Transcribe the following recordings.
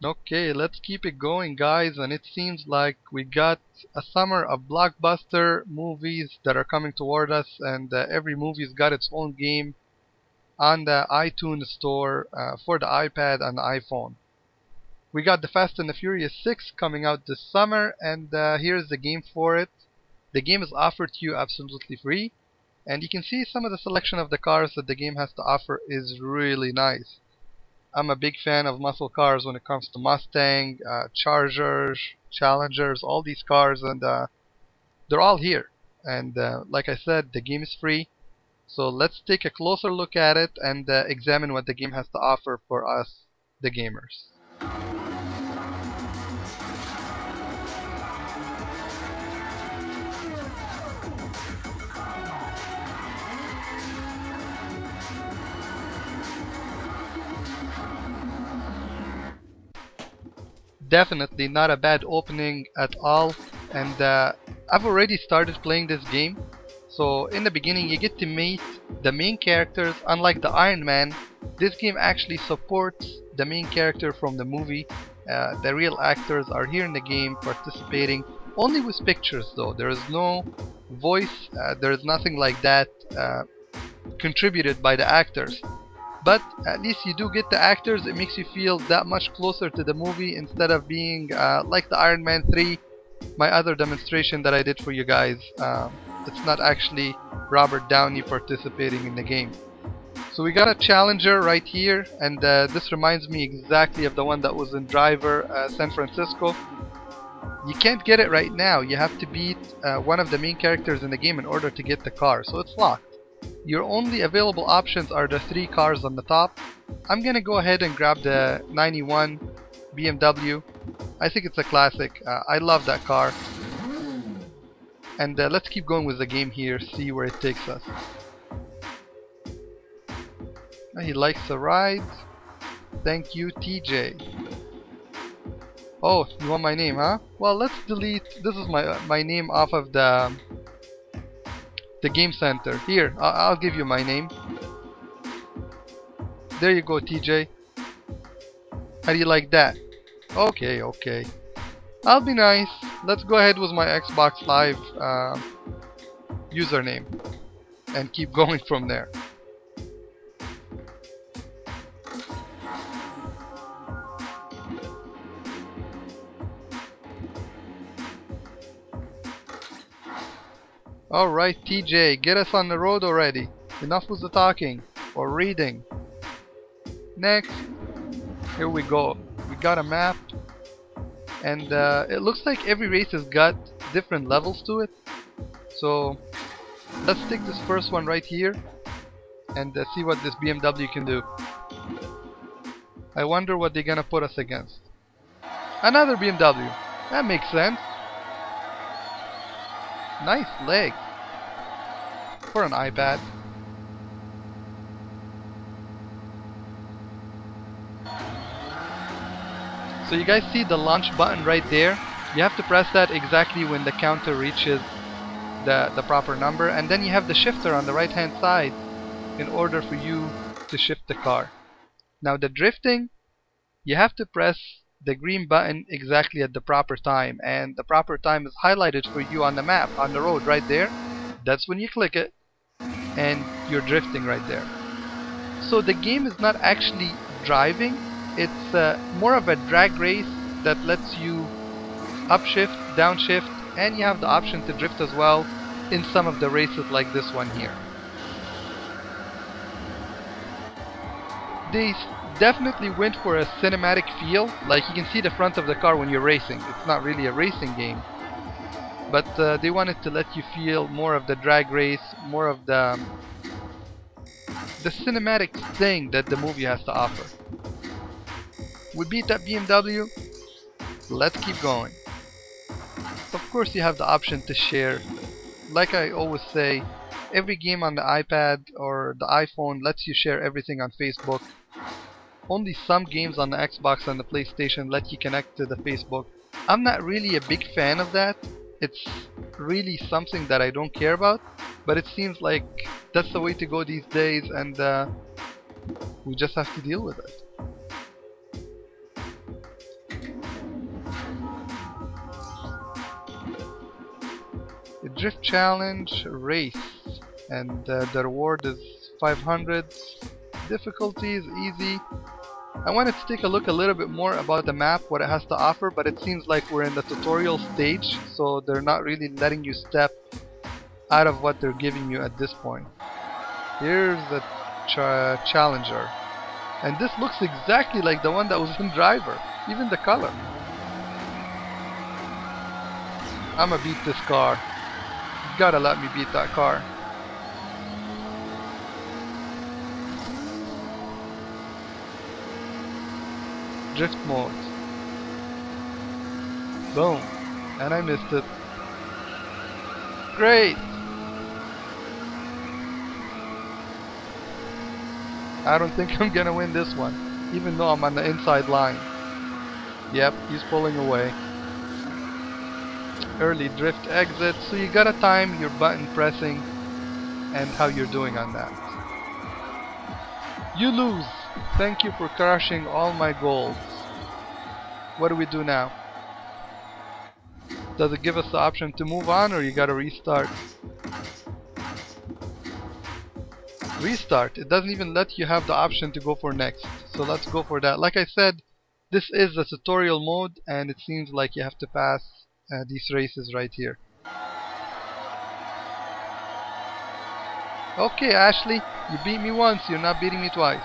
Okay, let's keep it going, guys, and it seems like we got a summer of blockbuster movies that are coming toward us, and every movie's got its own game on the iTunes store for the iPad and the iPhone. We got the Fast and the Furious 6 coming out this summer, and here's the game for it. The game is offered to you absolutely free, and you can see some of the selection of the cars that the game has to offer is really nice. I'm a big fan of muscle cars when it comes to Mustang, Chargers, Challengers, all these cars, and they're all here. And like I said, the game is free. So let's take a closer look at it and examine what the game has to offer for us, the gamers. Definitely not a bad opening at all, and I've already started playing this game. So in the beginning you get to meet the main characters. Unlike the Iron Man, this game actually supports the main character from the movie. The real actors are here in the game participating, only with pictures though. There is no voice, there is nothing like that contributed by the actors. But at least you do get the actors. It makes you feel that much closer to the movie instead of being like the Iron Man 3, my other demonstration that I did for you guys. It's not actually Robert Downey participating in the game. So we got a Challenger right here, and this reminds me exactly of the one that was in Driver San Francisco. You can't get it right now. You have to beat one of the main characters in the game in order to get the car, so it's locked. Your only available options are the 3 cars on the top. I'm gonna go ahead and grab the 91 BMW. I think it's a classic. I love that car. And let's keep going with the game here, see where it takes us. He likes the ride. Thank you, TJ. Oh, you want my name, huh? Well, let's delete. This is my name off of the game center. Here, I'll give you my name. There you go, TJ. How do you like that? Okay, okay. I'll be nice. Let's go ahead with my Xbox Live username and keep going from there. Alright, TJ, get us on the road already. Enough with the talking or reading. Next. Here we go. We got a map. And it looks like every race has got different levels to it. So let's take this first one right here and see what this BMW can do. I wonder what they're gonna put us against. Another BMW. That makes sense. Nice leg for an iPad. So you guys see the launch button right there? You have to press that exactly when the counter reaches the proper number, and then you have the shifter on the right hand side in order for you to shift the car. Now the drifting, you have to press the green button exactly at the proper time, and the proper time is highlighted for you on the map, on the road right there. That's when you click it and you're drifting right there. So the game is not actually driving, it's more of a drag race that lets you upshift, downshift, and you have the option to drift as well in some of the races like this one here. They definitely went for a cinematic feel. Like you can see the front of the car when you're racing. It's not really a racing game, but they wanted to let you feel more of the drag race, more of the cinematic thing that the movie has to offer. We beat that BMW. Let's keep going. Of course you have the option to share. Like I always say, every game on the iPad or the iPhone lets you share everything on Facebook. Only some games on the Xbox and the PlayStation let you connect to the Facebook. I'm not really a big fan of that. It's really something that I don't care about, but it seems like that's the way to go these days, and we just have to deal with it. Drift challenge race, and the reward is 500. Difficulty is easy. I wanted to take a look a little bit more about the map, what it has to offer, but it seems like we're in the tutorial stage, so they're not really letting you step out of what they're giving you at this point. Here's the challenger, and this looks exactly like the one that was in Driver, even the color. I'ma beat this car. You gotta let me beat that car. Drift mode. Boom. And I missed it. Great! I don't think I'm gonna win this one, even though I'm on the inside line. Yep, he's pulling away. Early drift exit, so you gotta time your button pressing and how you're doing on that. You lose! Thank you for crushing all my goals. What do we do now? Does it give us the option to move on, or you gotta restart? Restart. It doesn't even let you have the option to go for next. So let's go for that. Like I said, this is the tutorial mode, and it seems like you have to pass these races right here. Okay, Ashley, you beat me once, you're not beating me twice.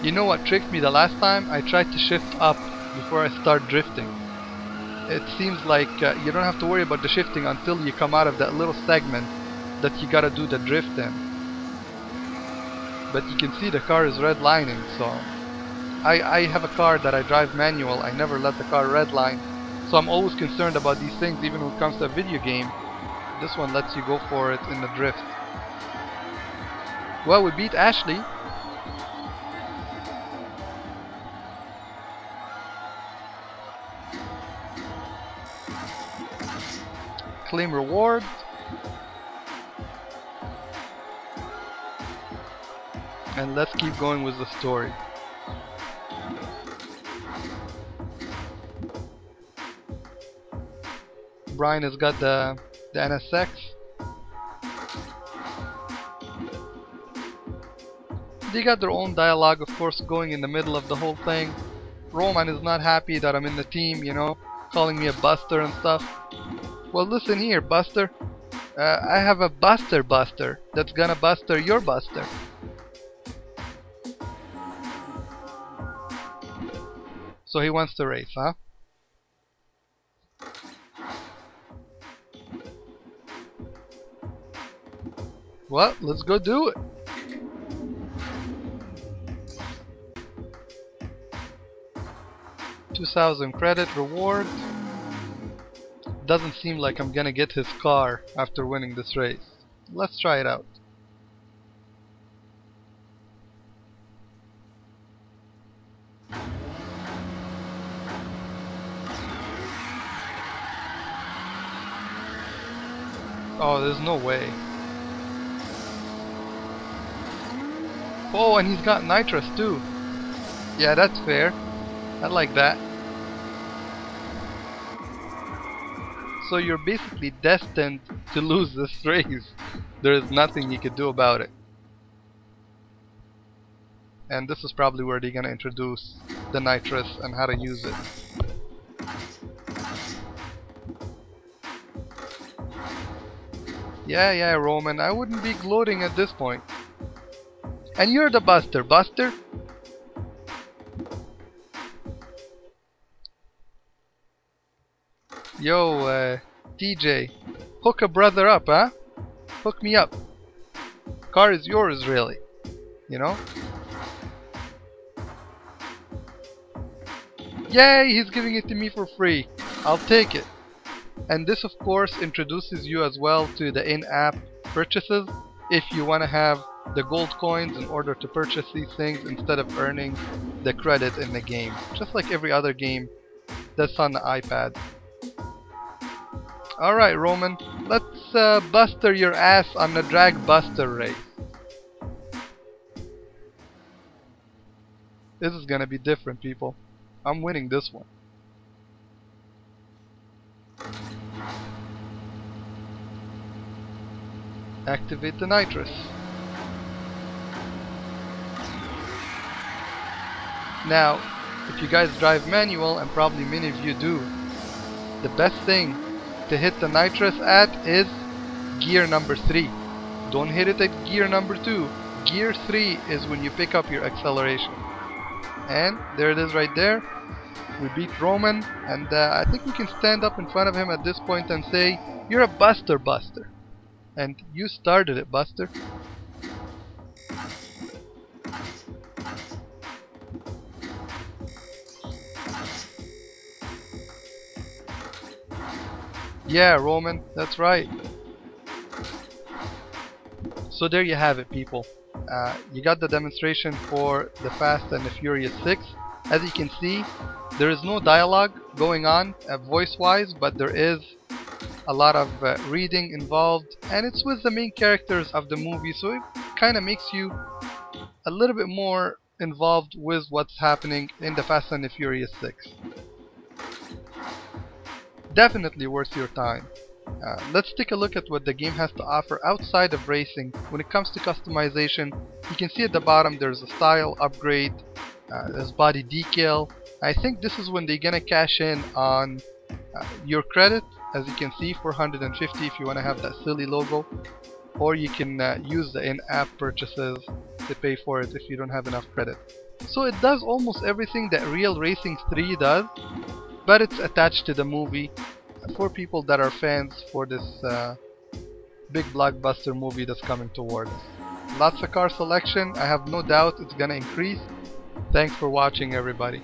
You know what tricked me the last time? I tried to shift up before I start drifting. It seems like you don't have to worry about the shifting until you come out of that little segment that you gotta do the drift in. But you can see the car is redlining, so I have a car that I drive manual. I never let the car redline, so I'm always concerned about these things, even when it comes to a video game. This one lets you go for it in the drift. Well, we beat Ashley. Claim reward. And let's keep going with the story. Brian has got the NSX. They got their own dialogue, of course, going in the middle of the whole thing. Roman is not happy that I'm in the team, you know, calling me a buster and stuff. Well, listen here, Buster. I have a buster that's gonna buster your buster. So he wants to race, huh? Well, let's go do it. $2,000 credit reward. Doesn't seem like I'm gonna get his car after winning this race. Let's try it out. Oh, there's no way. Oh, and he's got nitrous too. Yeah, that's fair. I like that. So you're basically destined to lose this race. There is nothing you could do about it. And this is probably where they're gonna introduce the nitrous and how to use it. Yeah, Roman, I wouldn't be gloating at this point. And you're the Buster. Buster? Yo, DJ, hook a brother up, huh? Hook me up. Car is yours, really. You know? Yay, he's giving it to me for free. I'll take it. And this, of course, introduces you as well to the in-app purchases. If you want to have the gold coins in order to purchase these things instead of earning the credit in the game. Just like every other game that's on the iPad. Alright, Roman, let's buster your ass on a drag buster race. This is gonna be different, people. I'm winning this one. Activate the nitrous. Now, if you guys drive manual, and probably many of you do, the best thing to hit the nitrous at is gear number 3. Don't hit it at gear number 2. Gear 3 is when you pick up your acceleration. And there it is right there. We beat Roman, and I think we can stand up in front of him at this point and say, "You're a buster, Buster." And you started it, Buster. Yeah, Roman, that's right. So there you have it, people. You got the demonstration for the Fast and the Furious 6. As you can see, there is no dialogue going on voice-wise, but there is a lot of reading involved, and it's with the main characters of the movie, so it kind of makes you a little bit more involved with what's happening in the Fast and the Furious 6. Definitely worth your time. Let's take a look at what the game has to offer outside of racing. When it comes to customization, you can see at the bottom there's a style upgrade, there's body decal. I think this is when they're gonna cash in on your credit. As you can see, 450 if you want to have that silly logo, or you can use the in-app purchases to pay for it if you don't have enough credit. So it does almost everything that Real Racing 3 does, but it's attached to the movie for people that are fans for this big blockbuster movie that's coming towards. Lots of car selection. I have no doubt it's gonna increase. Thanks for watching, everybody.